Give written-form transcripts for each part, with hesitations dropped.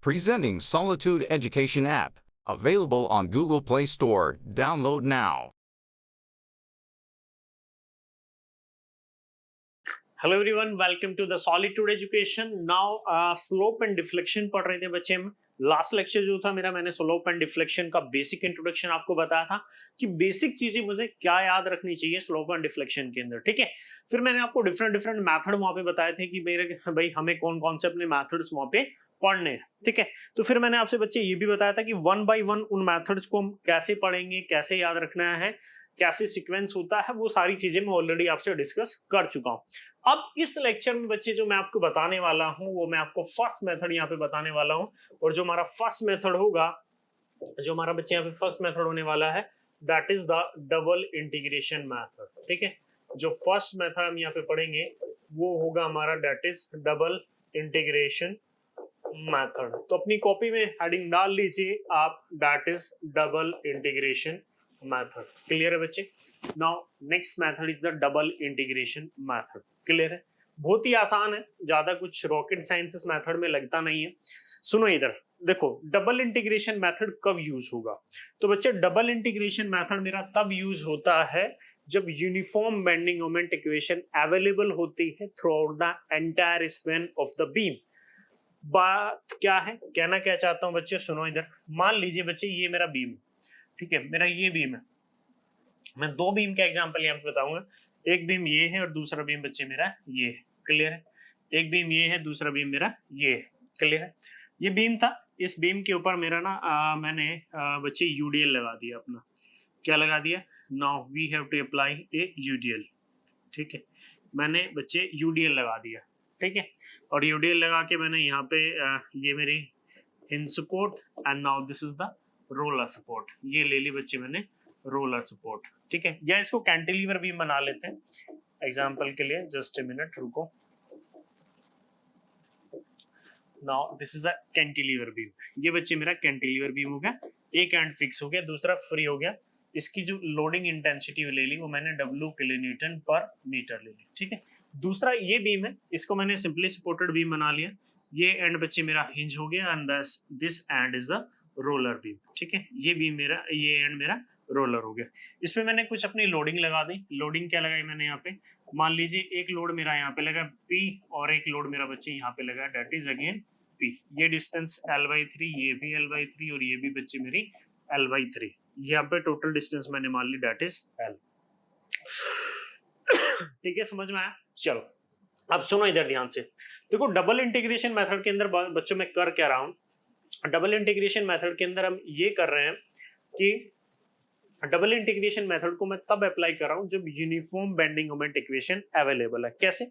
Presenting Solitude Education app, available on Google Play Store. Download now. Hello everyone, welcome to the Solitude Education. Now slope and deflection पढ़ रहे थे बच्चे हम। Last lecture जो था मेरा, मैंने स्लोप एंड डिफ्लेक्शन का बेसिक इंट्रोडक्शन आपको बताया था कि बेसिक चीजें मुझे क्या याद रखनी चाहिए स्लोप एंड डिफ्लेक्शन के अंदर, ठीक है। फिर मैंने आपको डिफरेंट डिफरेंट मैथड वहां पे बताए थे कि मेरे भाई हमें कौन कौन से अपने मैथड्स वहां पे पढ़ने हैं, ठीक है। तो फिर मैंने आपसे बच्चे ये भी बताया था कि वन बाय वन उन मैथड्स को हम कैसे पढ़ेंगे, कैसे याद रखना है, कैसे सीक्वेंस होता है, वो सारी चीजें मैं ऑलरेडी आपसे डिस्कस कर चुका हूं। अब इस लेक्चर में बच्चे जो मैं आपको बताने वाला हूं वो मैं आपको फर्स्ट मेथड यहाँ पे बताने वाला हूं। और जो हमारा फर्स्ट मेथड होगा, जो हमारा बच्चे यहाँ पे फर्स्ट मेथड होने वाला है, that is the double integration method, ठीक है। जो फर्स्ट मेथड हम यहाँ पे पढ़ेंगे वो होगा हमारा that is double integration method. तो अपनी कॉपी में हेडिंग डाल लीजिए आप, that is double integration method. Clear है बच्चे? Now next method is the double integration method. Clear है? बहुत ही आसान है, ज्यादा कुछ रॉकेट साइंस इस मेथड में लगता नहीं है। सुनो इधर देखो, डबल इंटीग्रेशन मेथड कब यूज होगा? तो बच्चे डबल इंटीग्रेशन मेथड मेरा तब यूज होता है जब uniform bending moment equation available होती है through out the entire span of the beam. बात क्या है, कहना क्या चाहता हूं बच्चे, सुनो इधर। मान लीजिए बच्चे ये मेरा बीम, ठीक है, मेरा ये बीम है। मैं दो बीम का एग्जांपल यहाँ पे बताऊंगा। एक बीम ये है और दूसरा बीम बच्चे मेरा ये है। क्लियर है? एक बीम ये है, दूसरा बीम मेरा ये है। क्लियर है? ये बीम था, इस बीम के ऊपर मेरा ना मैंने बच्चे यूडीएल लगा दिया अपना। क्या लगा दिया? Now we have to apply a UDL, ठीक है। मैंने बच्चे यूडीएल लगा दिया, ठीक है। और यूडीएल लगा के मैंने यहाँ पे ये मेरी hinge support and now this is the roller support, ये ले ली बच्चे मैंने रोलर सपोर्ट, ठीक है। या इसको कैंटिलीवर बीम बना लेते हैं एग्जांपल के लिए। जस्ट ए मिनट रुको। Now this is a cantilever beam. ये बच्चे मेरा कैंटिलीवर बीम हो गया, एक एंड फिक्स हो गया, दूसरा फ्री हो गया। इसकी जो लोडिंग इंटेंसिटी ले ली वो मैंने W किलोन्यूटन पर मीटर ले ली, ठीक है। दूसरा ये बीम है, इसको मैंने सिंपली सपोर्टेड बीम बना लिया। ये एंड बच्चे मेरा हिंज हो गया and this and is the roller beam, ठीक है। ये बीम मेरा, ये एंड मेरा रोलर हो गया। इसमें मैंने कुछ अपनी लोडिंग लगा दी। लोडिंग क्या लगाई मैंने यहाँ पे? मान लीजिए एक लोड मेरा यहाँ पे लगा P और एक लोड मेरा बच्चे यहाँ पे लगा दैट इज अगेन P। ये डिस्टेंस L/3, ये भी L/3 और ये भी बच्चे मेरी L/3। यहाँ पे टोटल डिस्टेंस मैंने मान ली दैट इज L। ठीक है, समझ में आया? चलो अब सुनो इधर ध्यान से। देखो डबल इंटीग्रेशन मेथड के अंदर बच्चों में कर क्या रहा हूं। डबल इंटीग्रेशन मेथड के अंदर हम ये कर रहे हैं कि डबल इंटीग्रेशन मेथड को मैं तब अप्लाई कर रहा हूं जब uniform bending moment equation available है। कैसे?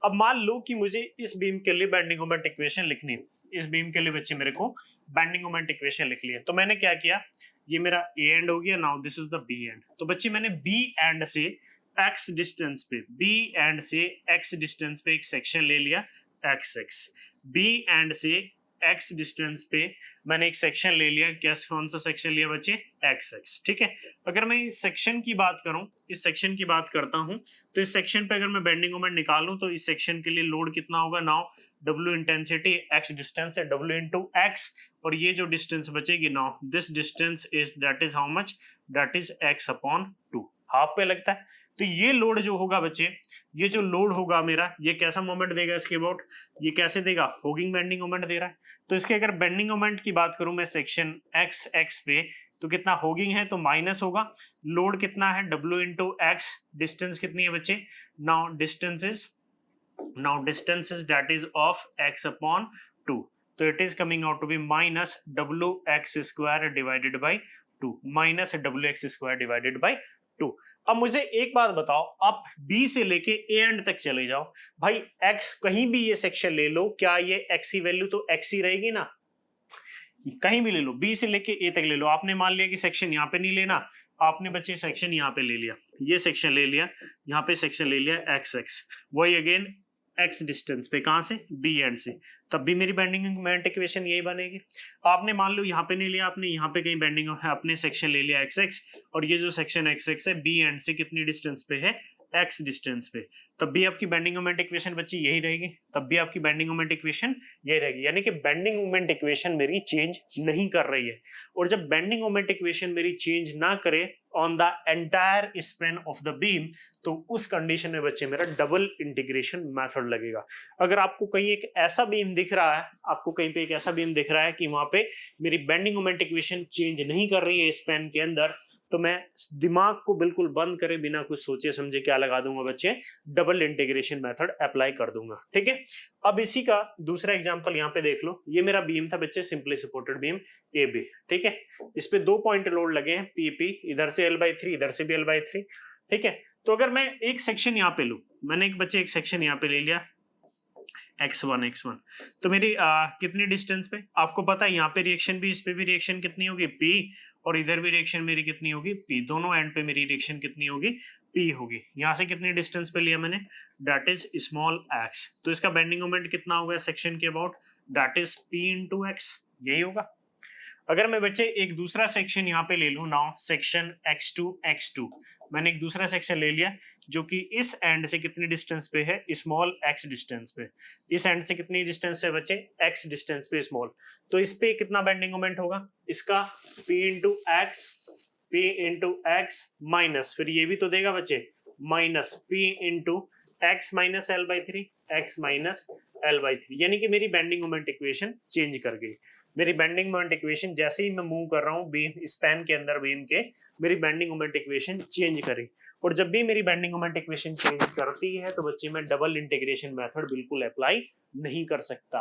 अब मान लो कि मुझे इस बीम के लिए बेंडिंग मोमेंट इक्वेशन लिखनी है। इस बीम के लिए बच्चे मेरे को बेंडिंग मोमेंट इक्वेशन लिख ली है। तो मैंने क्या किया, ये मेरा ए एंड हो गया, now this is the B end. तो बच्चे मैंने बी एंड से एक्स डिस्टेंस पे, बी एंड से एक्स डिस्टेंस पे एक सेक्शन ले लिया एक्स एक्स। बी एंड से एक्स डिस्टेंस पे मैंने एक सेक्शन ले लिया। कैसे, कौन सा सेक्शन लिया बच्चे? एक्स एक्स, ठीक है। अगर मैं इस सेक्शन की बात करूं, इस सेक्शन की बात करता हूं, तो इस सेक्शन पे अगर मैं बेंडिंग मोमेंट निकालूं तो इस सेक्शन के लिए लोड कितना होगा? Now W intensity, x distance है W इंटू एक्स, और ये जो डिस्टेंस बचेगी now this distance is that is how much? That is x upon 2। Half पे लगता है। तो ये लोड जो होगा बच्चे, ये जो लोड होगा मेरा, ये कैसा मोमेंट देगा इसके अबाउट? ये कैसे देगा? होगिंग बेंडिंग मोमेंट दे रहा है। तो इसके अगर बेंडिंग मोमेंट की बात करूं मैं सेक्शन एक्स एक्स पे, तो कितना होगिंग है? तो माइनस होगा। लोड कितना है? W into x. डिस्टेंस कितनी है बच्चे? Now distance is that is of x upon 2। तो it is coming out to be minus WX square divided by 2, minus WX square divided by 2। अब मुझे एक बात बताओ, आप B से लेके A एंड तक चले जाओ भाई, X कहीं भी ये सेक्शन ले लो, क्या ये X की वैल्यू तो X ही रहेगी ना? कहीं भी ले लो, B से लेके A तक ले लो। आपने मान लिया कि सेक्शन यहाँ पे नहीं लेना, आपने बच्चे सेक्शन यहाँ पे ले लिया, ये सेक्शन ले लिया, यहाँ पे सेक्शन ले लिया एक्स एक्स, वही अगेन एक्स डिस्टेंस पे, कहां से? बी एंड से, तब भी मेरी बेंडिंग मोमेंट इक्वेशन यही बनेगी। आपने मान लो यहाँ पे नहीं लिया, आपने यहाँ पे कहीं बेंडिंग अपने सेक्शन ले लिया एक्स एक्स, और ये जो सेक्शन एक्स एक्स है बी एंड से कितनी डिस्टेंस पे है? x डिस्टेंस पे, तब भी आपकी बेंडिंग मोमेंट इक्वेशन बच्ची यही रहेगी, तब भी आपकी बेंडिंग मोमेंट इक्वेशन यही रहेगी। यानी कि बेंडिंग मोमेंट इक्वेशन मेरी चेंज नहीं कर रही है। और जब बेंडिंग मोमेंट इक्वेशन मेरी चेंज ना करे on the entire span of the beam, तो उस कंडीशन में बच्चे मेरा डबल इंटीग्रेशन मेथड लगेगा। अगर आपको कहीं एक ऐसा बीम दिख रहा है, आपको कहीं पे एक ऐसा बीम दिख रहा है कि वहां पे मेरी बेंडिंग मोमेंट इक्वेशन चेंज नहीं कर रही है स्पेन के अंदर, तो मैं दिमाग को बिल्कुल बंद करे बिना कुछ सोचे समझे क्या लगा दूंगा बच्चे, डबल इंटीग्रेशन मेथड अप्लाई कर दूंगा। ठीक है, अब इसी का दूसरा एग्जांपल यहाँ पे देख लो। ये मेरा बीम था बच्चे, simply supported beam A B. ठीक है, इस पे 2 पॉइंट लोड लगे हैं पी पी, इधर से L/3, इधर से भी L/3। ठीक है, तो अगर मैं एक सेक्शन यहाँ पे लू, मैंने एक बच्चे एक सेक्शन यहाँ पे ले लिया x1, तो मेरी कितनी डिस्टेंस पे, आपको पता है यहाँ पे रिएक्शन भी, इस पे भी रिएक्शन कितनी होगी P, और इधर भी रिएक्शन मेरी कितनी होगी P, दोनों एंड पे मेरी रिएक्शन कितनी होगी P होगी। यहाँ से कितनी डिस्टेंस पे लिया मैंने, दैट इज स्मॉल x, तो इसका बेंडिंग मोमेंट कितना होगा सेक्शन के about, that is P into x, यही होगा। अगर मैं बच्चे एक दूसरा सेक्शन यहाँ पे ले लूँ, नाउ सेक्शन x2, मैंने एक दूसरा सेक्शन ले लिया जो कि इस एंड से कितनी डिस्टेंस पे है, स्मॉल x डिस्टेंस पे, इस एंड से कितनी डिस्टेंस है बच्चे, x डिस्टेंस पे स्मॉल, तो इस पे कितना बेंडिंग मोमेंट होगा, इसका p into x माइनस, फिर ये भी तो देगा बच्चे minus p into x minus L/3, x minus L/3, यानी कि मेरी बेंडिंग मोमेंट इक्वेशन चेंज कर गई। मेरी बेंडिंग मोमेंट इक्वेशन जैसे ही मैं मूव कर रहा हूँ बीम स्पैन के अंदर, बीम के, मेरी बेंडिंग मोमेंट इक्वेशन चेंज करी। और जब भी मेरी बेंडिंग मोमेंट इक्वेशन चेंज करती है तो बच्चे मैं डबल इंटीग्रेशन मेथड बिल्कुल अप्लाई नहीं कर सकता।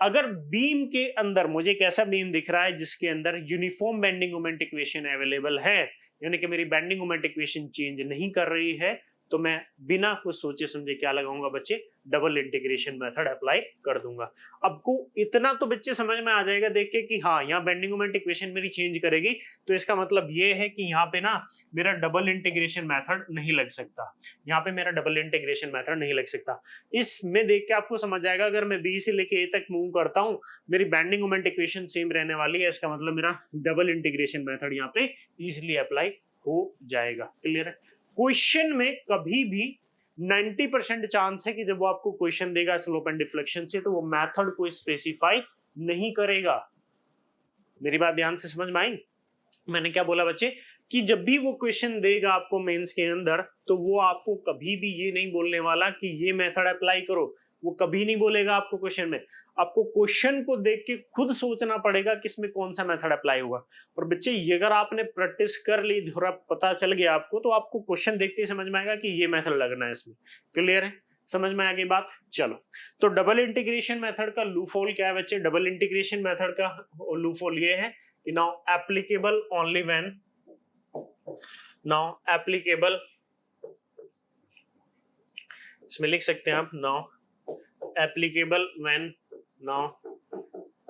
अगर बीम के अंदर मुझे एक ऐसा बीम दिख रहा है जिसके अंदर uniform bending moment equation available है, यानी कि मेरी बेंडिंग मोमेंट इक्वेशन चेंज नहीं कर रही है, तो मैं बिना कुछ सोचे समझे क्या लगाऊंगा बच्चे, डबल इंटीग्रेशन मेथड अप्लाई कर दूंगा। आपको इतना तो बच्चे समझ में आ जाएगा देख के कि हाँ यहाँ बेंडिंग मोमेंट इक्वेशन मेरी चेंज करेगी, तो इसका मतलब ये है कि यहाँ पे ना मेरा डबल इंटीग्रेशन मेथड नहीं लग सकता, यहाँ पे मेरा डबल इंटीग्रेशन मेथड नहीं लग सकता। इसमें देख के आपको समझ जाएगा अगर मैं बी से लेके ए तक मूव करता हूँ मेरी बेंडिंग मोमेंट इक्वेशन सेम रहने वाली है, इसका मतलब मेरा डबल इंटीग्रेशन मेथड यहाँ पे इजिली अप्लाई हो जाएगा। क्लियर है? क्वेश्चन में कभी भी 90% चांस है कि जब वो आपको क्वेश्चन देगा स्लोप एंड डिफ्लेक्शन से, तो वो मेथड को स्पेसिफाई नहीं करेगा। मेरी बात ध्यान से समझ में आई? मैंने क्या बोला बच्चे कि जब भी वो क्वेश्चन देगा आपको मेंस के अंदर, तो वो आपको कभी भी ये नहीं बोलने वाला कि ये मेथड अप्लाई करो, वो कभी नहीं बोलेगा आपको क्वेश्चन में। आपको क्वेश्चन को देख के खुद सोचना पड़ेगा कि इसमें कौन सा मेथड अप्लाई होगा। और बच्चे ये अगर आपने प्रैक्टिस कर ली, थोड़ा पता चल गया आपको, तो आपको क्वेश्चन देखते ही समझ में आएगा कि ये मेथड लगना है इसमें। क्लियर है? समझ में आ गई बात? चलो, तो डबल इंटीग्रेशन मेथड का लूपहोल क्या है बच्चे? डबल इंटीग्रेशन मेथड का लूपहोल ये है कि now applicable only when, now applicable, इसमें लिख सकते हैं आप now applicable when, now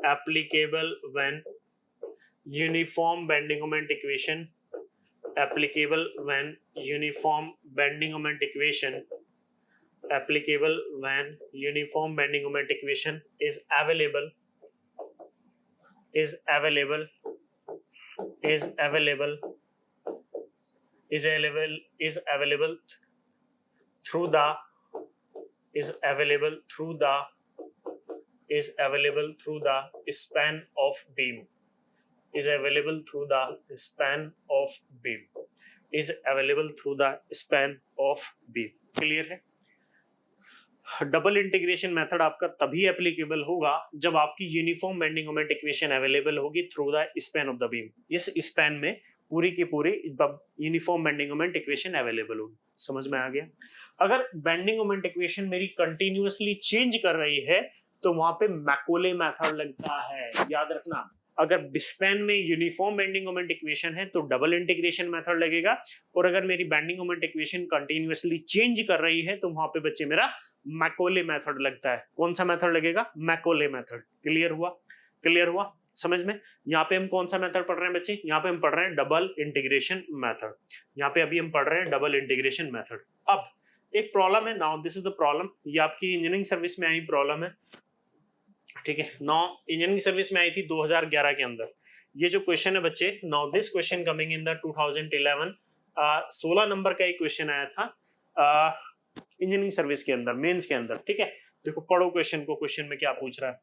applicable when uniform bending moment equation, applicable when uniform bending moment equation, applicable when uniform bending moment equation is available, is available, is available, is available, is available through the, is available through the, is available through the span of beam, is available through the span of beam, is available through the span of beam। Clear है? Double integration method आपका तभी applicable होगा जब आपकी uniform bending moment equation available होगी through the span of the beam. इस span में पूरी की पूरी uniform bending moment equation available होगी। समझ में आ गया? अगर बेंडिंग मोमेंट इक्वेशन मेरी कंटिन्यूअसली चेंज कर रही है तो वहां पे मैकोले मेथड लगता है। याद रखना, अगर स्पैन में यूनिफॉर्म बेंडिंग मोमेंट इक्वेशन है तो डबल इंटीग्रेशन मेथड लगेगा, और अगर मेरी bending moment equation continuously change कर रही है तो वहां पे बच्चे मेरा मैकोले मेथड लगता है। कौन सा मेथड लगेगा? Macaulay method. क्लियर हुआ? क्लियर हुआ समझ में? यहाँ पे हम कौन सा मेथड पढ़ रहे हैं बच्चे? यहाँ पे हम पढ़ रहे हैं डबल इंटीग्रेशन मेथड। यहाँ पे अभी हम पढ़ रहे हैं डबल इंटीग्रेशन मेथड। अब एक प्रॉब्लम है, now this is the problem. ये आपकी इंजीनियरिंग सर्विस में आई प्रॉब्लम है, ठीक है। नाउ इंजीनियरिंग सर्विस में आई थी 2011 के अंदर। ये जो क्वेश्चन है बच्चे, now this question coming in the 2011, 16 number का एक क्वेश्चन आया था। इंजीनियरिंग सर्विस के अंदर, मेंस के अंदर, ठीक है। देखो पढ़ो क्वेश्चन को, क्वेश्चन में क्या पूछ रहा है।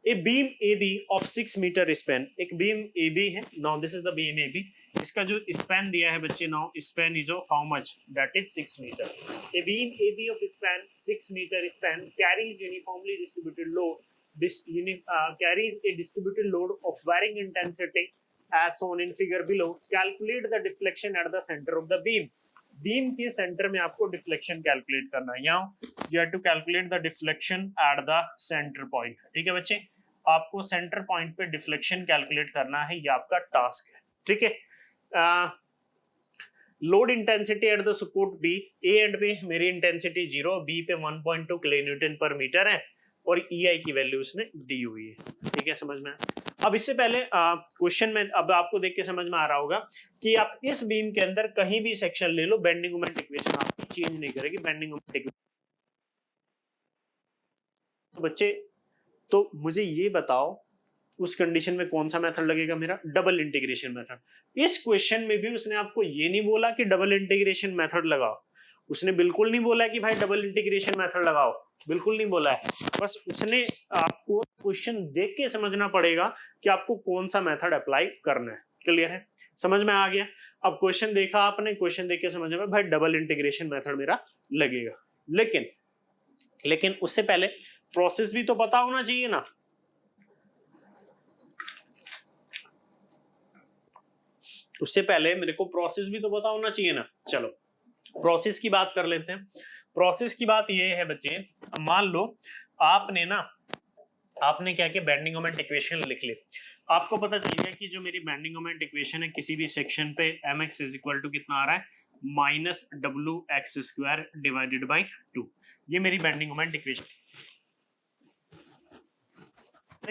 A beam A B of 6 metre span, एक बीम ए बी है, now this is the beam A B, इसका जो स्पैन दिया है बच्चे, now span is of how much, that is 6 metre. A beam A B of span 6 metre span carries uniformly distributed load, carries a distributed load of varying intensity as shown in figure below. Calculate the deflection at the center of the beam. Beam के centre में आपको deflection calculate करना है। यहाँ you have to calculate the deflection at the centre point, ठीक है बच्चे, आपको सेंटर पॉइंट पे डिफ्लेक्शन कैलकुलेट करना है, ये आपका टास्क है, ठीक है। Load intensity at the support B, A end B मेरी इंटेंसिटी 0, बी पे 1.2 किलो न्यूटन पर मीटर है और EI की वैल्यू उसने दी हुई है, ठीक है, समझ में। अब इससे पहले क्वेश्चन में अब आपको देख के समझ में आ रहा होगा कि आप इस बीम के अंदर कहीं भी सेक्शन ले लो, बेंडिंग मोमेंट इक्वेशन आपकी चेंज नहीं करेगी, बेंडिंग मोमेंट इक्वेशन। तो बच्चे, तो मुझे ये बताओ उस कंडीशन में कौन सा मेथड लगेगा मेरा, डबल इंटीग्रेशन मेथड। इस क्वेश्चन में भी उसने आपको ये नहीं बोला कि डबल इंटीग्रेशन मेथड लगाओ, उसने बिल्कुल नहीं बोला कि भाई डबल इंटीग्रेशन मेथड लगाओ, बिल्कुल नहीं बोला है। बस उसने आपको क्वेश्चन देख के समझना पड़ेगा कि आपको कौन सा मेथड अप्लाई करना है। क्लियर है, समझ में आ गया। अब क्वेश्चन देखा आपने, क्वेश्चन देख के समझ में भाई डबल इंटीग्रेशन मेथड मेरा लगेगा, लेकिन उससे पहले प्रोसेस भी तो पता होना चाहिए ना। उससे पहले मेरे को प्रोसेस भी तो पता होना चाहिए ना। चलो प्रोसेस की बात कर लेते हैं। प्रोसेस की बात ये है बच्चे, मान लो आपने क्या किया, बेंडिंग मोमेंट इक्वेशन लिख ली। आपको पता चल गया कि जो मेरी बेंडिंग मोमेंट इक्वेशन है किसी भी सेक्शन पे mx इज इक्वल टू कितना आ रहा है, -wx² डिवाइडेड बाई 2। ये मेरी बेंडिंग मोमेंट इक्वेशन।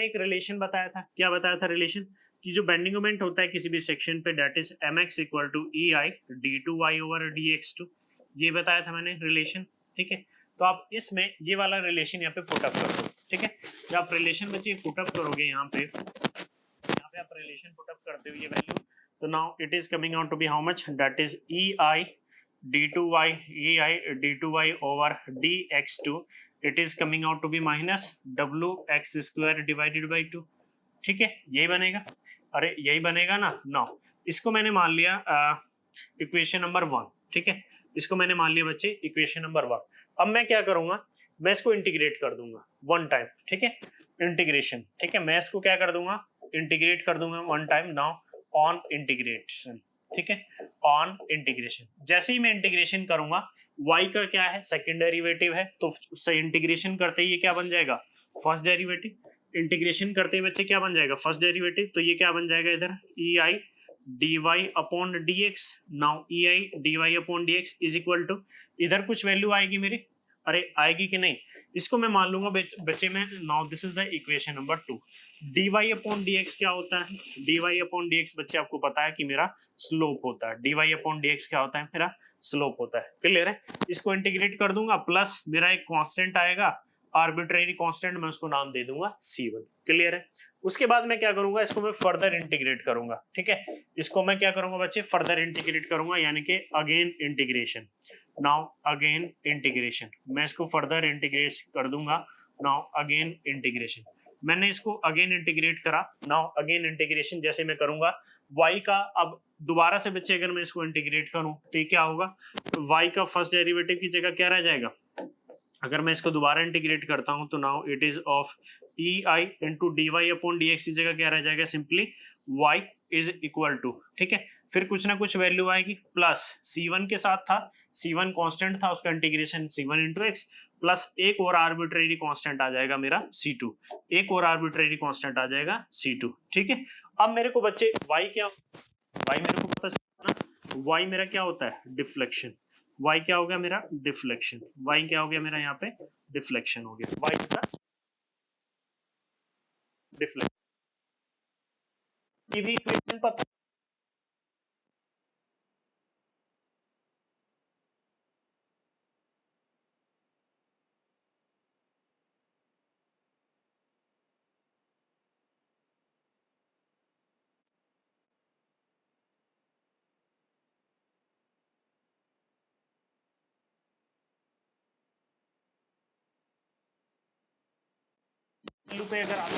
एक रिलेशन बताया था, क्या बताया था रिलेशन, कि जो बेंडिंग मोमेंट होता है किसी भी सेक्शन पे that is mx equal to EI d2y over dx2, ये बताया था मैंने रिलेशन, ठीक है। तो आप इसमें ये वाला रिलेशन यहाँ पे पुट अप कर दो, ठीक है। जब आप रिलेशन बच्चे पुट अप करोगे यहाँ पे आप रिलेशन पुट अप करते हो ये वैल्यू, तो now it is coming out to be how much, that is EI d2y over dx2, it is coming out to be -wx² divided by 2, ठीक है। यही बनेगा, अरे यही बनेगा ना। नाउ इसको मैंने मान लिया इक्वेशन नंबर 1, ठीक है, इसको मैंने मान लिया बच्चे इक्वेशन नंबर 1। अब मैं क्या करूंगा, मैं इसको इंटीग्रेट कर दूंगा वन टाइम, ठीक है, इंटीग्रेशन, ठीक है, मैं इसको क्या कर दूंगा, इंटीग्रेट कर दूंगा one time. Now on integration, ठीक है, ऑन इंटीग्रेशन। जैसे ही मैं इंटीग्रेशन करूंगा, y का क्या है, सेकंड डेरिवेटिव है, तो उससे इंटीग्रेशन करते ही ये क्या बन जाएगा, फर्स्ट डेरिवेटिव। इंटीग्रेशन करते ही बच्चे क्या बन जाएगा, फर्स्ट डेरिवेटिव, तो ये क्या बन जाएगा इधर EI dy upon dx। Now EI dy upon dx is equal to, इधर कुछ वैल्यू आएगी मेरी, अरे आएगी कि नहीं, इसको मैं मान लूंगा बच्चे में। Now this is the equation number 2। dy upon dx क्या होता है, dy अपॉन dx बच्चे आपको पता है कि मेरा स्लोप होता है, dy अपॉन dx क्या होता है, मेरा स्लोप होता है। क्लियर है, इसको इंटीग्रेट कर दूंगा, प्लस मेरा एक कांस्टेंट आएगा, आर्बिट्रेरी कांस्टेंट, मैं उसको नाम दे दूंगा C1। क्लियर है, उसके बाद मैं क्या करूंगा, इसको मैं फर्दर इंटीग्रेट करूंगा, ठीक है, इसको मैं क्या करूंगा बच्चे, फर्दर इंटीग्रेट करूंगा, यानी कि again integration. Now again integration, मैं इसको फर्दर इंटीग्रेट कर दूंगा। नाउ अगेन इंटीग्रेशन, मैंने इसको अगेन इंटीग्रेट करा। नाउ अगेन इंटीग्रेशन जैसे मैं करूंगा, y का अब दोबारा से बच्चे अगर मैं इसको इंटीग्रेट करूं तो ये क्या होगा, y का फर्स्ट डेरिवेटिव की जगह क्या रह जाएगा, अगर मैं इसको दोबारा इंटीग्रेट करता हूं तो now it is of EI into dy upon dx की जगह क्या रह जाएगा, simply y is equal to, ठीक है, फिर कुछ ना कुछ वैल्यू आएगी, प्लस C1 के साथ था, C1 कांस्टेंट था, उसका integration C1 into x, plus एक और आर्बिट्रेरी कांस्टेंट आ जाएगा मेरा C2, एक और आर्बिट्रेरी कांस्टेंट आ जाएगा C2, ठीक है। अब मेरे को बच्चे y मेरे को पता चला ना, y मेरा क्या होता है, डिफ्लेक्शन। y क्या हो गया मेरा, डिफ्लेक्शन। y क्या हो गया मेरा, यहाँ पे डिफ्लेक्शन हो गया, y इज द डिफ्लेक्शन। ये भी इक्वेशन पता, वैल्यू पे अगर आप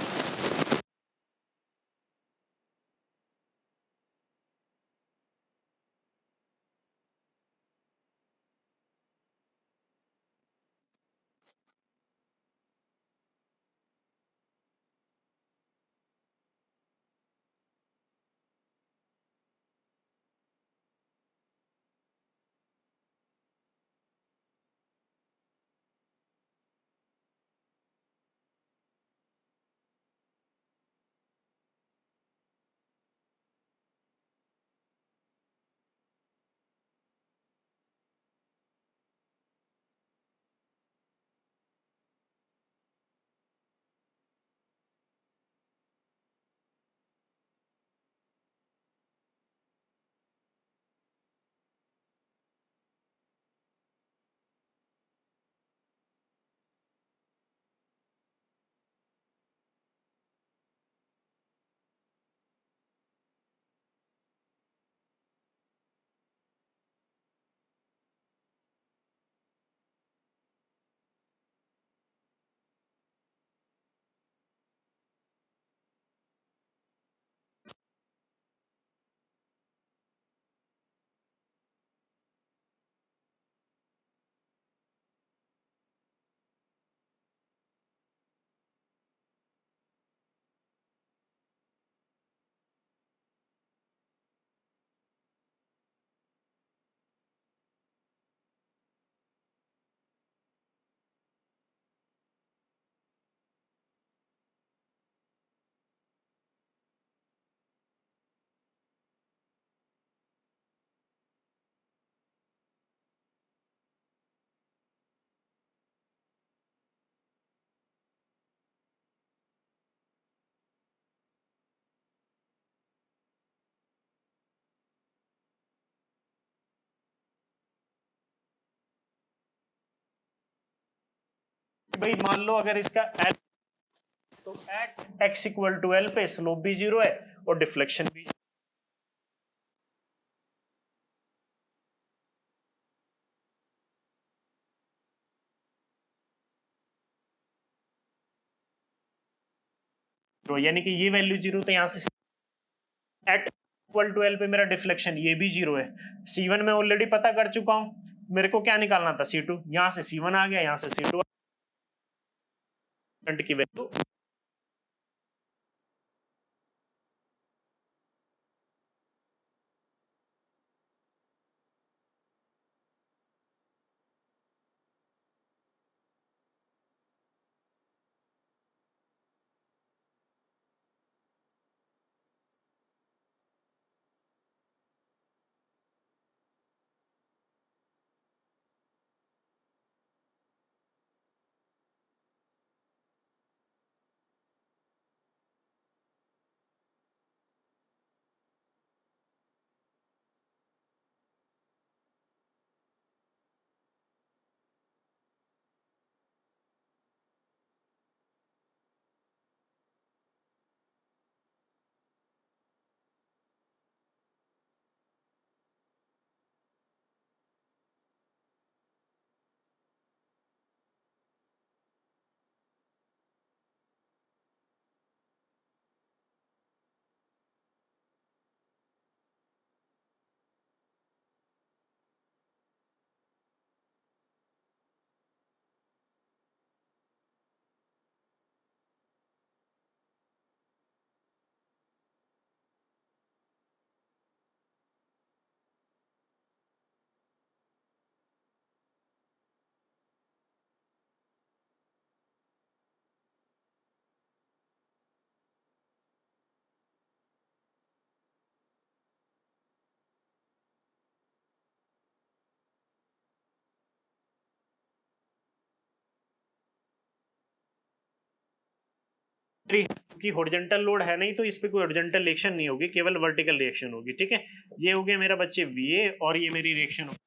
भाई मान लो अगर इसका एल, तो at X equal to L पे स्लोप भी जीरो है और डिफ्लेक्शन भी। तो यानी कि ये वैल्यू जीरो, तो यहां से एट इक्वल टू एल पे मेरा डिफ्लेक्शन ये भी जीरो है। C1 में ऑलरेडी पता कर चुका हूं, मेरे को क्या निकालना था C2, यहां से C1 आ गया, यहां से C2 की वैल्यू। की हॉरिजॉन्टल लोड है नहीं, तो इस पे कोई हॉरिजॉन्टल रिएक्शन नहीं होगी, केवल वर्टिकल रिएक्शन होगी। ठीक है, ये हो गया मेरा बच्चे VA, और ये मेरी रिएक्शन होगी।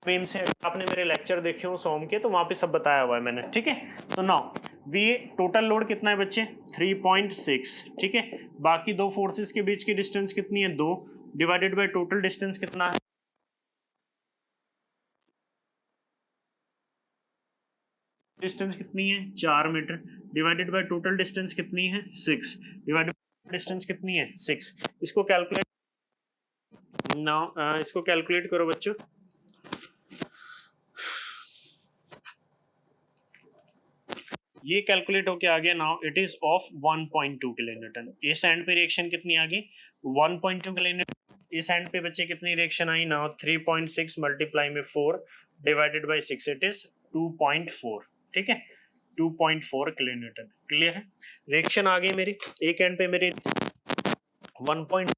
बीम से आपने मेरे लेक्चर देखे हो सोम के तो वहां पे सब बताया हुआ है मैंने, ठीक है। तो नाउ वी टोटल लोड कितना है बच्चे 3.6, ठीक है। बाकी दो फोर्सेस के बीच की डिस्टेंस कितनी है 2 डिवाइडेड बाय टोटल डिस्टेंस कितना है, डिस्टेंस कितनी है 4 metre divided by total distance कितनी है 6 डिवाइडेड डिस्टेंस कितनी है 6। इसको कैलकुलेट नाउ इसको कैलकुलेट करो बच्चों। ये कैलकुलेट होके आ गया now it is of 1.2 kilonewton. इस एंड पे रिएक्शन कितनी आ गई 1.2 किलोन्यूटन। इस एंड पे बच्चे कितनी रिएक्शन आई नाउ 3.6 मल्टीप्लाई में 4 डिवाइडेड बाय 6 इट इज 2.4, ठीक है 2.4 किलोन्यूटन। क्लियर है। रिएक्शन आ गई मेरी एक एंड पे मेरी 1.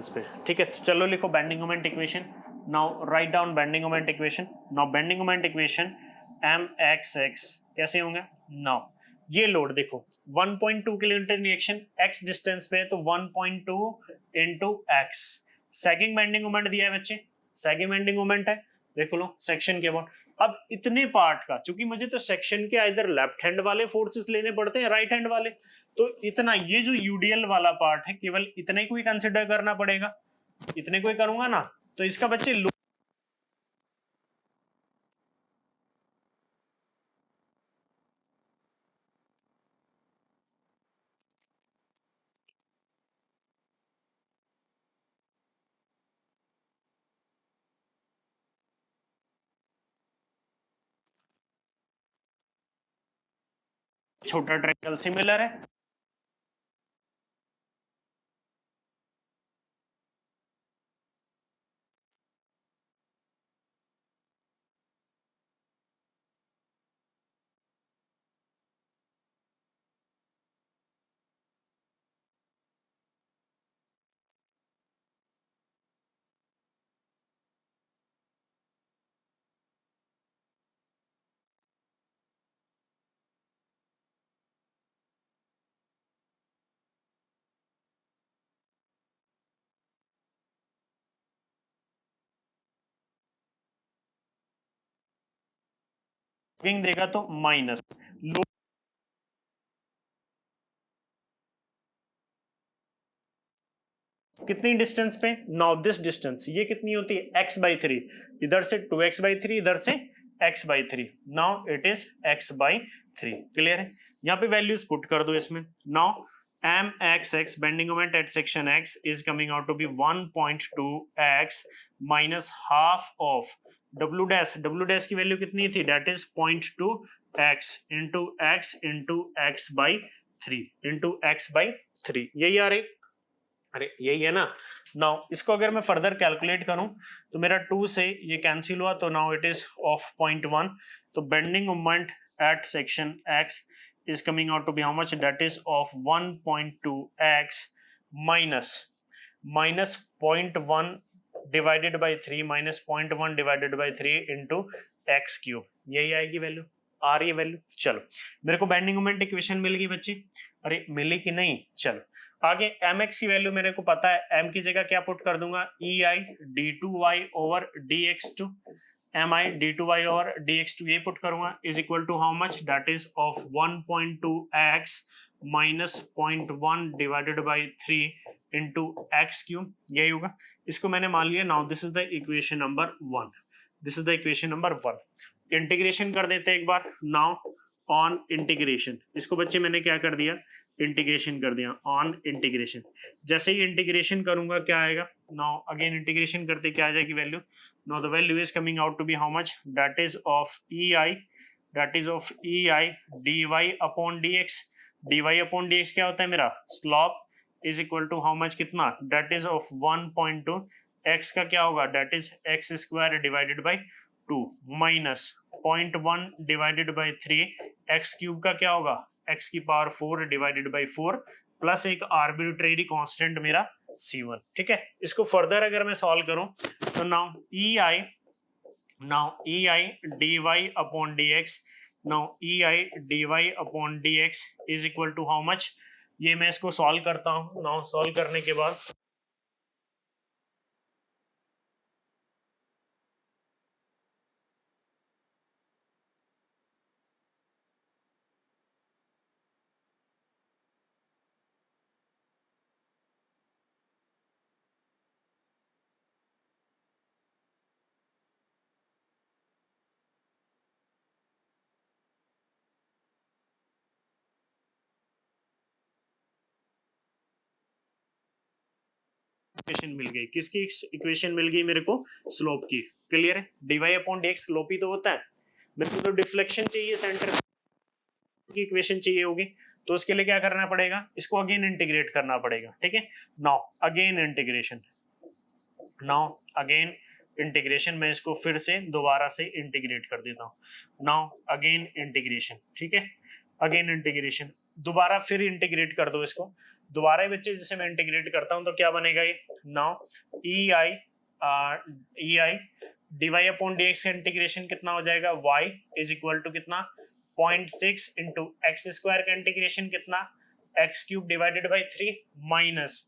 पे ठीक है। तो चलो लिखो bending moment equation. Now write down bending moment equation. Now bending moment equation mxx कैसे होंगे। नाउ ये लोड देखो 1.2 किलोमीटर रिएक्शन x डिस्टेंस पे है तो 1.2 into x. Second bending moment दिया है बच्चे, सेकंड बेंडिंग मोमेंट है देख लो सेक्शन के अबाउट। अब इतने पार्ट का चूंकि मुझे तो सेक्शन के इधर लेफ्ट हैंड वाले फोर्सेस लेने पड़ते हैं राइट हैंड वाले, तो इतना ये जो यूडीएल वाला पार्ट है केवल इतने को ही कंसिडर करना पड़ेगा। इतने को ही करूंगा ना तो इसका बच्चे छोटा ट्रायंगल सिमिलर है। देगा तो माइनस कितनी डिस्टेंस पे नाउ दिस डिस्टेंस ये कितनी होती है x/3, इधर से 2x/3 इधर से x/3। Now it is x/3। Clear है। यहाँ पे वैल्यूज पुट कर दो इसमें। Now mxx bending moment at section x is coming out to be 1.2x minus half of w dash की वैल्यू कितनी थी that is 0.2x into x/3 यही आ रही। अरे यही है ना। नाउ इसको अगर मैं फर्दर कैलकुलेट करूं तो मेरा 2 से ये कैंसिल हुआ तो नाउ इट इज ऑफ 0.1। तो bending moment at section x is coming out to be how much that is of 1.2x minus 0.1 divided by 3 minus 0.1 divided by 3 into x cube। यही आएगी वैल्यू, आ रही है value. चलो मेरे को bending moment equation मिल गई बच्चे। अरे मिली कि नहीं। चलो आगे mx की वैल्यू मेरे को पता है, m की जगह क्या पुट कर दूंगा ei d2y over dx2 mi d2y और dx2 ये पुट करूंगा is equal to how much that is of 1.2x minus 0.1 divided by 3 into X cube यही होगा। इसको मैंने मान लिया। Now this is the equation number 1, this is the equation number 1। Integration कर देते हैं एक बार। नाउ ऑन इंटीग्रेशन इसको बच्चे मैंने क्या कर दिया इंटीग्रेशन कर दिया ऑन इंटीग्रेशन। जैसे ही इंटीग्रेशन करूंगा क्या आएगा। नाउ अगेन इंटीग्रेशन करते क्या आ जाएगी value. Now the value is coming out to be how much that is of ei that is of E I D Y upon D X. D Y upon D X क्या होता है मेरा, slope is equal to how much, कितना, that is of 1.2। X का क्या होगा, that is X square divided by 2 minus 0.1 divided by 3। X cube का क्या होगा, एक्स की पावर 4 डिवाइडेड बाई 4 प्लस एक आर्बिट्रेरी कांस्टेंट मेरा c1। ठीक है, इसको फर्दर अगर मैं सॉल्व करूं तो now E I D Y upon D X, now E I D Y upon D X is equal to how much. ये मैं इसको सॉल्व करता हूं। नाउ सॉल्व करने के बाद इक्वेशन मिल गई, किसकी इक्वेशन मिल गई मेरे को, स्लोप की। क्लियर है, D Y upon D X slope ही तो होता है। मेरे को तो डिफ्लेक्शन चाहिए, सेंटर की इक्वेशन चाहिए होगी, तो उसके लिए क्या करना पड़ेगा, इसको अगेन इंटीग्रेट करना पड़ेगा। ठीक है, now again integration, now again integration, मैं इसको फिर से दोबारा से इंटीग्रेट कर देता हूँ। नाउ अगेन इंटीग्रेशन, ठीक है, अगेन इंटीग्रेशन, दोबारा फिर इंटीग्रेट कर दो इसको। दोबारा ही बच्चे जैसे मैं इंटीग्रेट करता हूँ तो क्या बनेगा ये, now E I D Y upon D X integration कितना हो जाएगा, y इज इक्वल टू कितना, 0.6 इंटू एक्स स्क्वायर का इंटीग्रेशन कितना, X cube divided by 3 minus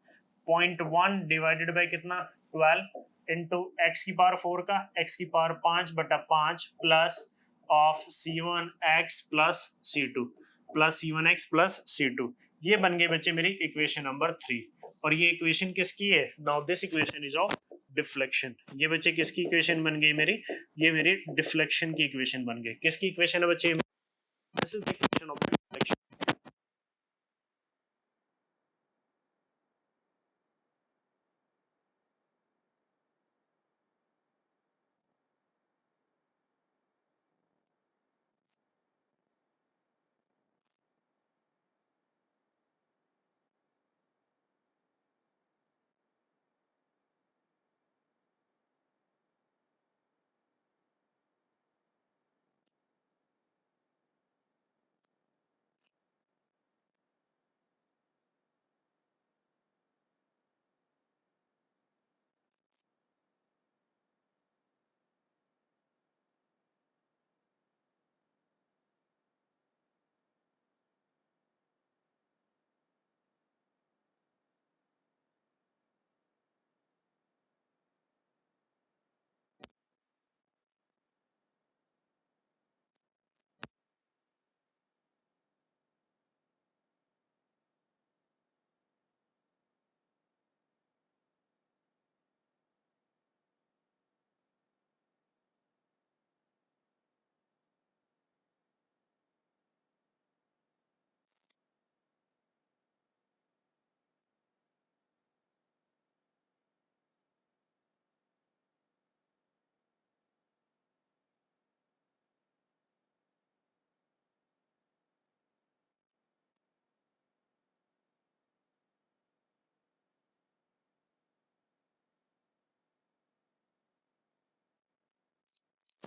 0.1 divided by कितना, 12 इंटू एक्स की पावर 4 का एक्स की power 5/5 plus of c1 x plus c2 plus c1 x plus c2। ये बन गए बच्चे मेरी इक्वेशन नंबर 3। और ये इक्वेशन किसकी है, now this equation is of deflection. ये बच्चे किसकी इक्वेशन बन गई मेरी, ये मेरी डिफ्लेक्शन की इक्वेशन बन गई। किसकी इक्वेशन है बच्चे, this is the equation of deflection.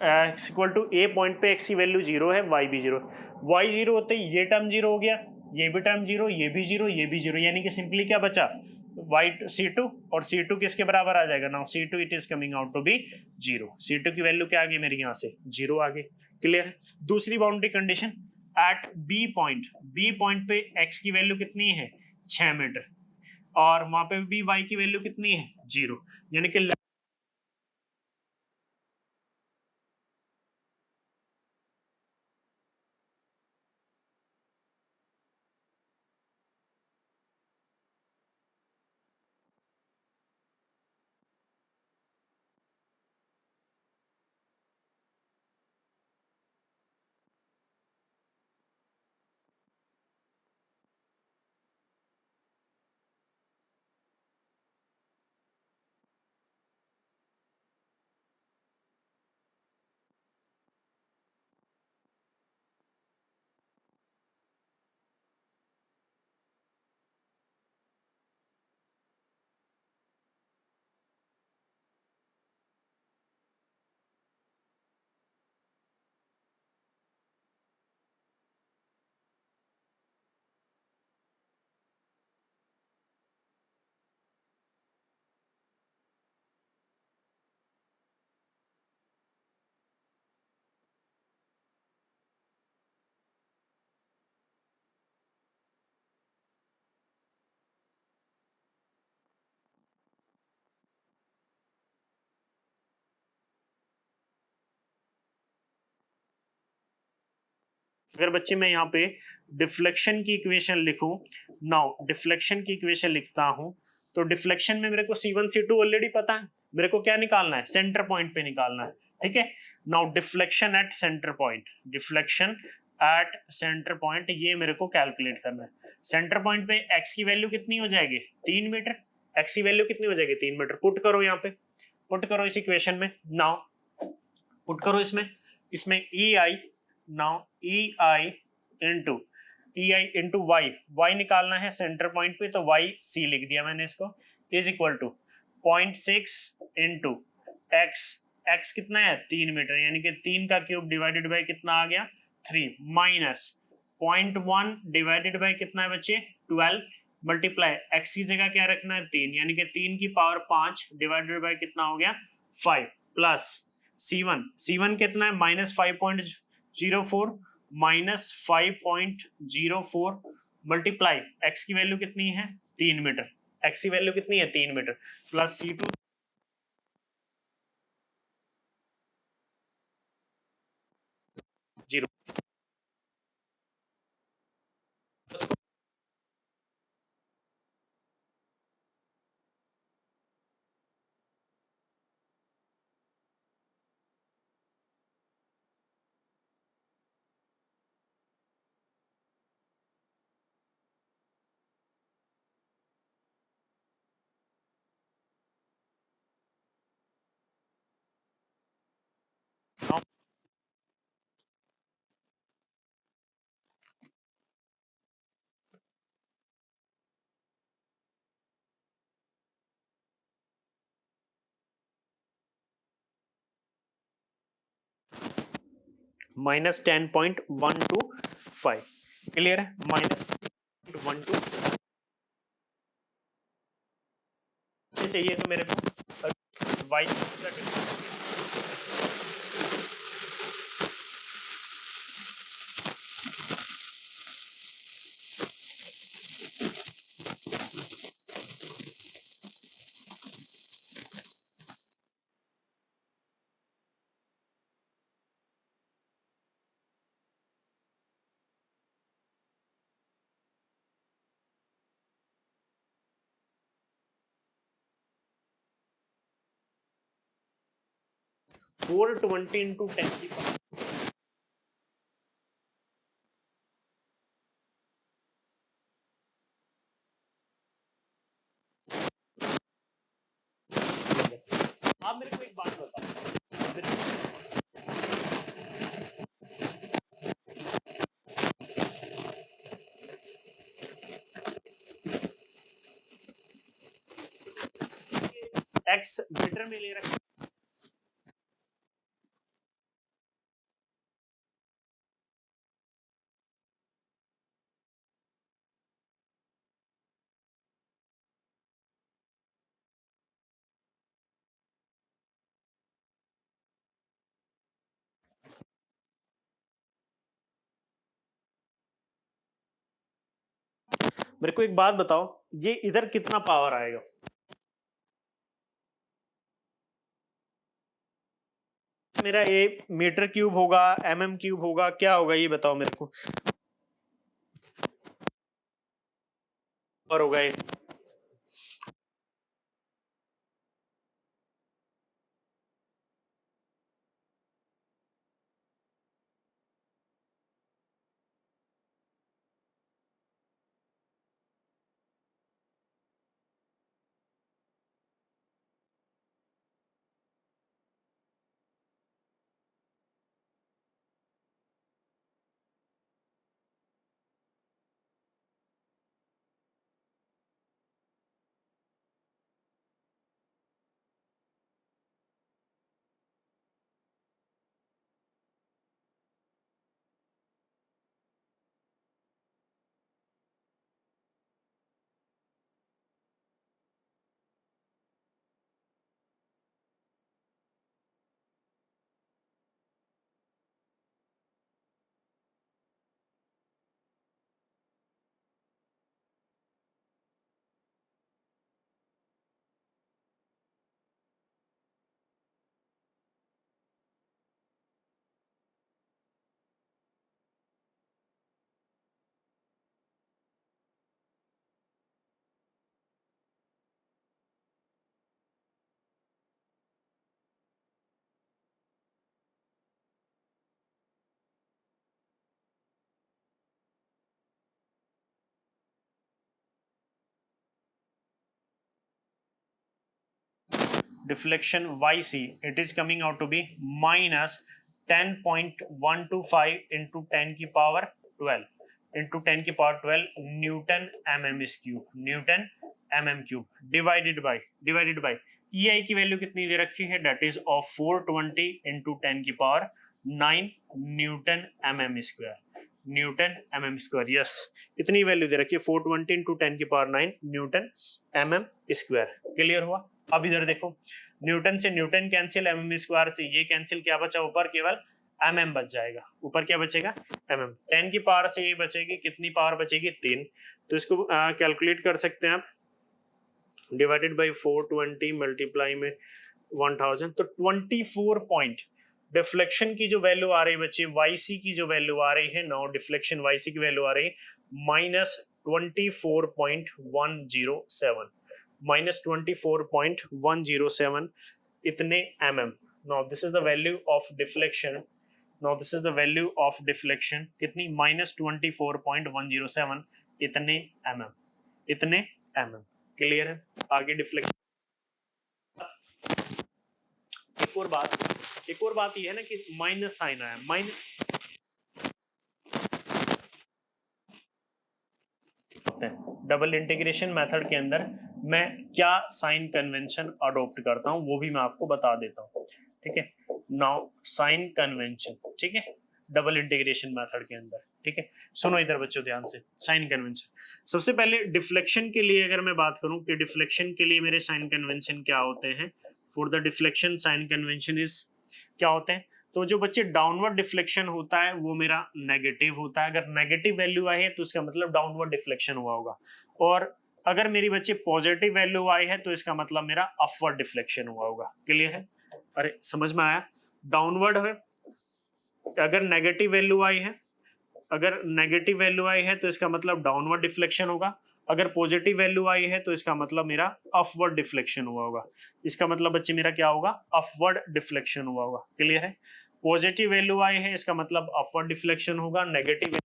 X equal to A point पे एक्स की वैल्यू 0 है, वाई भी 0। वाई 0 होते ही ये टर्म 0 हो गया, ये भी टर्म 0, ये भी 0, ये भी 0, यानी कि सिंपली क्या बचा, वाई c2, और c2 किसके बराबर आ जाएगा, now c2 it is coming out to be 0। c2 की वैल्यू क्या आ गई मेरी यहाँ से, 0 आ गई। क्लियर है। दूसरी boundary condition, at B point पे x की वैल्यू कितनी है, 6 मीटर, और वहां पे भी y की वैल्यू कितनी है, 0, यानी कि अगर बच्चे मैं यहाँ पे डिफ्लेक्शन की इक्वेशन लिखूं, नाउ डिफ्लेक्शन की इक्वेशन लिखता हूं, तो डिफ्लेक्शन में मेरे को C1 C2 ऑलरेडी पता है, मेरे को क्या निकालना है, सेंटर पॉइंट पे निकालना है, ठीक है। Now deflection at centre point, deflection at centre point, ये मेरे को कैलकुलेट करना है। सेंटर पॉइंट पे एक्स की वैल्यू कितनी हो जाएगी, 3 मीटर। एक्स की वैल्यू कितनी हो जाएगी, 3 मीटर। पुट करो यहाँ पे, पुट करो इस इक्वेशन में, नाउ पुट करो इसमें, इसमें ई आई, नाउ ई आई इंटू वाई निकालना है सेंटर पॉइंट पे, तो वाई सी लिख दिया मैंने इसको, is equal to 0.6 into X, X कितना है 3 मीटर, यानी कि 3 का क्यूब डिवाइडेड बाई कितना आ गया 3, माइनस 0.1 डिवाइडेड बाई कितना है बच्चे 12, मल्टीप्लाई एक्स की जगह क्या रखना है 3, यानी कि 3 की पावर 5 डिवाइडेड बाई कितना हो गया 5, प्लस C1 कितना है -5.04, -5.04 मल्टीप्लाई एक्स की वैल्यू कितनी है 3 मीटर, एक्स की वैल्यू कितनी है 3 मीटर, प्लस C2 0, -10.125, क्लियर है, -1.2 चाहिए तो मेरे को वाई फोर 20 इंटू 10 आप मेरे को एक बात बताओ, एक्स मीटर में ले रखा, मेरे को एक बात बताओ, ये इधर कितना पावर आएगा, मेरा ये मीटर क्यूब होगा, mm क्यूब होगा, क्या होगा ये बताओ मेरे को, और होगा ये, deflection YC, it is coming out to be minus 10.125 into 10 की power 12 into 10 की power 12 Newton mm is cube, Newton mm cube divided by EI की वैल्यू कितनी दे रखी है, that is of 420 into 10 की power 9 Newton mm square, Newton mm square, yes इतनी value दे रखी है 420 इंटू 10 की power 9 Newton mm square. Clear हुआ? अब इधर देखो, न्यूटन से न्यूटन कैंसिल, mm स्क्वायर से ये कैंसिल, क्या बचा ऊपर, केवल mm बच जाएगा, ऊपर क्या बचेगा, mm। 10 की पावर से ये बचेगी, कितनी पावर बचेगी, 3, तो इसको कैलकुलेट कर सकते हैं आप, डिवाइडेड बाई 420 मल्टीप्लाई में 1000, तो 24 पॉइंट डिफ्लेक्शन की जो वैल्यू आ रही है बच्चे, YC की जो वैल्यू आ रही है, नाउ डिफ्लेक्शन YC की वैल्यू आ रही है माइनस 24.107, माइनस 24.107 इतने mm। Now this is the value of deflection, now this is the value of deflection, कितनी, माइनस 24.107 इतने mm, इतने mm। क्लियर है? आगे डिफ्लेक्शन, एक और बात ये है ना कि माइनस साइन आया, माइनस डबल इंटीग्रेशन मेथड के अंदर मैं क्या साइन कन्वेंशन अडॉप्ट करता हूं वो भी मैं आपको बता देता हूं, ठीक है। नाउ साइन कन्वेंशन, ठीक है, डबल इंटीग्रेशन मेथड के अंदर, ठीक है। सुनो इधर बच्चों ध्यान से, साइन कन्वेंशन, सबसे पहले डिफ्लेक्शन के लिए अगर मैं बात करूं कि डिफ्लेक्शन के लिए मेरे साइन कन्वेंशन क्या होते हैं, for the deflection sign convention is क्या होते हैं, तो जो बच्चे डाउनवर्ड डिफ्लेक्शन होता है वो मेरा नेगेटिव होता है, अगर नेगेटिव वैल्यू आई है तो इसका मतलब डाउनवर्ड डिफ्लेक्शन हुआ होगा, और अगर मेरी बच्चे पॉजिटिव वैल्यू आई है तो इसका मतलब मेरा अपवर्ड डिफ्लेक्शन हुआ होगा। क्लियर है? अरे समझ में आया? डाउनवर्ड है, अगर नेगेटिव वैल्यू आई है, अगर नेगेटिव वैल्यू आई है तो इसका मतलब डाउनवर्ड डिफ्लेक्शन होगा, अगर पॉजिटिव वैल्यू आई है तो इसका मतलब मेरा अपवर्ड डिफ्लेक्शन हुआ होगा, इसका मतलब बच्चे मेरा क्या होगा, अपवर्ड डिफ्लेक्शन हुआ होगा। क्लियर है? पॉजिटिव वैल्यू आई है इसका मतलब अपवर्ड डिफ्लेक्शन होगा, नेगेटिव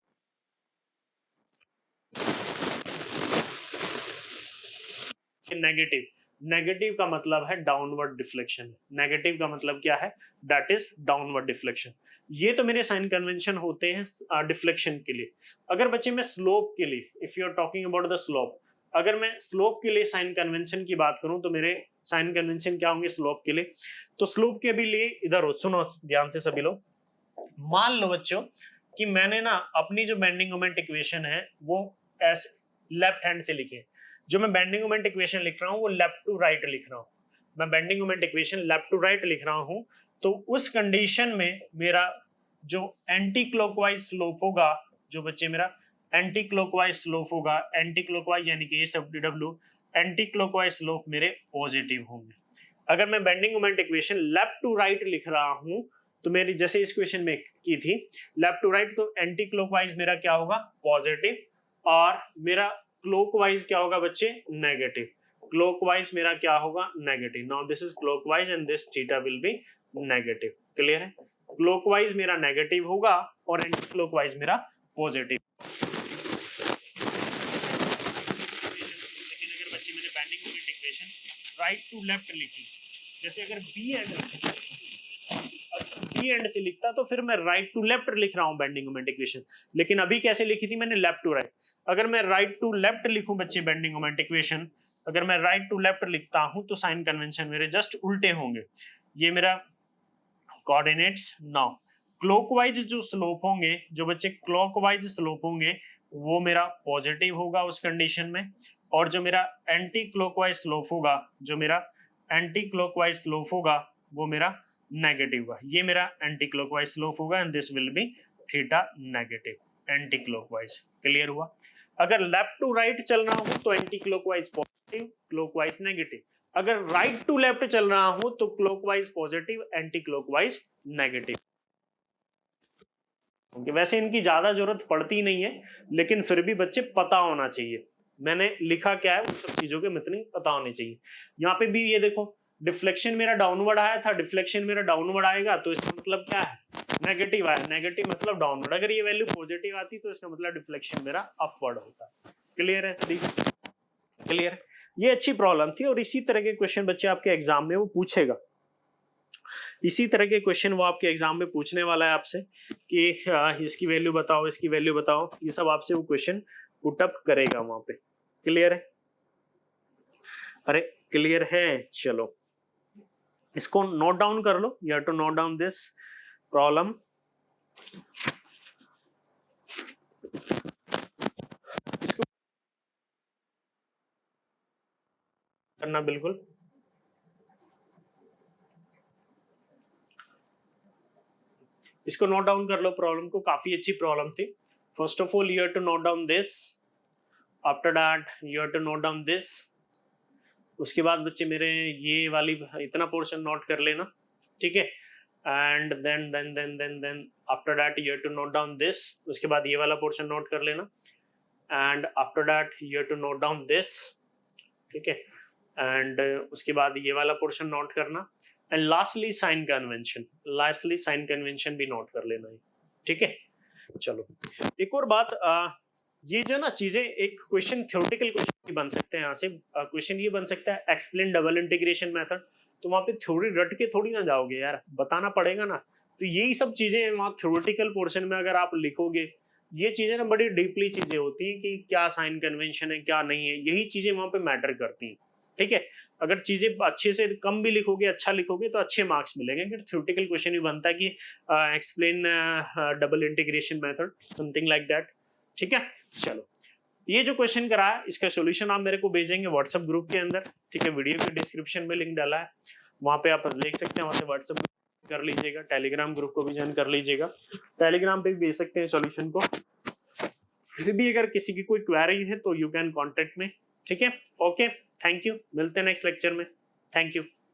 नेगेटिव का मतलब है डाउनवर्ड डिफ्लेक्शन, नेगेटिव का मतलब क्या है, दैट इज डाउनवर्ड डिफ्लेक्शन। ये तो मेरे साइन कन्वेंशन होते हैं डिफ्लेक्शन के लिए। अगर बच्चे मैं स्लोप के लिए, if you are talking about the slope, अगर मैं स्लोप के लिए साइन कन्वेंशन की बात करूं तो मेरे साइन कन्वेंशन क्या होंगे स्लोप के लिए, तो स्लोप के भी लिए इधर सुनो ध्यान से सभी लोग, मान लो बच्चों कि मैंने ना अपनी जो बेंडिंग मोमेंट इक्वेशन है वो ऐसे लेफ्ट हैंड से लिखे, जो मैं बेंडिंग मोमेंट इक्वेशन लिख रहा हूँ वो लेफ्ट टू राइट लिख रहा हूँ, मैं bending moment equation left to right लिख रहा हूँ, तो उस कंडीशन में मेरा जो एंटी क्लॉकवाइज स्लोप होगा, जो बच्चे मेरा एंटी क्लॉकवाइज स्लोप होगा, एंटी क्लॉकवाइज यानी कि SFW, एंटी क्लॉकवाइज स्लोप मेरे पॉजिटिव होंगे। अगर मैं bending moment equation left to right लिख रहा हूं तो मेरी जैसे इस क्वेश्चन में की थी लेफ्ट टू राइट, तो एंटी क्लॉकवाइज मेरा क्या होगा, पॉजिटिव, और मेरा क्लॉकवाइज क्या होगा बच्चे, नेगेटिव। क्लॉकवाइज मेरा क्या होगा, negative. Now this is clockwise and this theta will be negative. Clear है? क्लॉकवाइज मेरा नेगेटिव होगा और एंटी क्लॉकवाइज मेरा पॉजिटिव। लेकिन अगर बच्चे मैंने bending moment equation right to left लिखी, जैसे अगर बी एंड से लिखता तो फिर मैं राइट टू लेफ्ट लिख रहा हूं बेंडिंग मोमेंट इक्वेशन, लेकिन अभी कैसे लिखी थी मैंने, लेफ्ट टू राइट। अगर मैं राइट टू लेफ्ट लिखूं बच्चे बेंडिंग मोमेंट इक्वेशन, अगर मैं राइट टू लेफ्ट लिखता हूं तो साइन कन्वेंशन मेरे जस्ट उल्टे होंगे। ये मेरा कोऑर्डिनेट्स। नाउ क्लॉकवाइज जो स्लोप होंगे, जो बच्चे क्लॉकवाइज स्लोप होंगे वो मेरा पॉजिटिव होगा उस कंडीशन में, और जो मेरा एंटी क्लॉकवाइज स्लोप होगा, जो मेरा एंटी क्लॉकवाइज स्लोप होगा वो मेरा नेगेटिव होगा। ये मेरा एंटी क्लॉकवाइज स्लोप होगा and this will be theta negative anti clockwise. Clear हुआ? अगर लेफ्ट टू राइट चल रहा हूं तो anti clockwise positive, clockwise negative. अगर राइट टू लेफ्ट चल रहा हूं तो clockwise positive, anti clockwise negative. वैसे इनकी ज्यादा जरूरत पड़ती नहीं है, लेकिन फिर भी बच्चे पता होना चाहिए मैंने लिखा क्या है, उन सब चीजों के मतलब पता होने चाहिए। यहाँ पे भी ये देखो डिफ्लेक्शन मेरा डाउनवर्ड आया था, डिफ्लेक्शन मेरा डाउनवर्ड आएगा तो इसका मतलब क्या है, नेगेटिव आया, नेगेटिव मतलब डाउनवर्ड। अगर ये वैल्यू पॉजिटिव आती तो इसका मतलब डिफ्लेक्शन मेरा अपवर्ड होता। क्लियर है सभी? क्लियर? ये अच्छी प्रॉब्लम थी और इसी तरह के क्वेश्चन बच्चे आपके एग्जाम में वो पूछेगा। इसी तरह के क्वेश्चन वो आपके एग्जाम में पूछने वाला है आपसे कि इसकी वैल्यू बताओ, इसकी वैल्यू बताओ, ये सब आपसे वो क्वेश्चन पुट अप करेगा वहां पे। क्लियर है? अरे क्लियर है? चलो इसको नोट डाउन कर लो, you have to note down this problem. इसको करना बिल्कुल। इसको नोट डाउन कर लो प्रॉब्लम को, काफी अच्छी प्रॉब्लम थी। First of all you have to note down this, after that you have to note down this. उसके बाद बच्चे मेरे ये वाली इतना पोर्शन नोट कर लेना, ठीक है। And then after that you have to note down this. उसके बाद ये वाला पोर्शन नोट कर लेना and after that you have to note down this, ठीक है। एंड उसके बाद ये वाला पोर्शन नोट करना एंड लास्टली साइन कन्वेंशन भी नोट कर लेना है, ठीक है। चलो एक और बात, ये जो ना चीजें एक क्वेश्चन थ्योरेटिकल क्वेश्चन बन सकते हैं। यहाँ से क्वेश्चन ये बन सकता है एक्सप्लेन डबल इंटीग्रेशन मेथड, तो वहां पे थ्योरी रट के थोड़ी ना जाओगे यार, बताना पड़ेगा ना। तो यही सब चीजें वहाँ थ्योरेटिकल पोर्शन में अगर आप लिखोगे, ये चीजें ना बड़ी डीपली चीजें होती हैं कि क्या साइन कन्वेंशन है क्या नहीं है, यही चीजें वहां पे मैटर करती हैं, ठीक है। अगर चीजें अच्छे से कम भी लिखोगे, अच्छा लिखोगे तो अच्छे मार्क्स मिलेंगे। अगर थ्योरेटिकल क्वेश्चन भी बनता है कि explain double integration method, something like that, ठीक है। चलो ये जो क्वेश्चन करा है इसका सॉल्यूशन आप मेरे को भेजेंगे व्हाट्सएप ग्रुप के अंदर, ठीक है। वीडियो के डिस्क्रिप्शन में लिंक डाला है, वहां पे आप देख सकते हैं, वहां से व्हाट्सएप कर लीजिएगा। टेलीग्राम ग्रुप को भी ज्वाइन कर लीजिएगा, टेलीग्राम पे भी भेज सकते हैं सॉल्यूशन को। फिर भी अगर किसी की कोई क्वेरी है तो यू कैन कॉन्टेक्ट में, ठीक है। ओके, थैंक यू, मिलते हैं नेक्स्ट लेक्चर में। Thank you.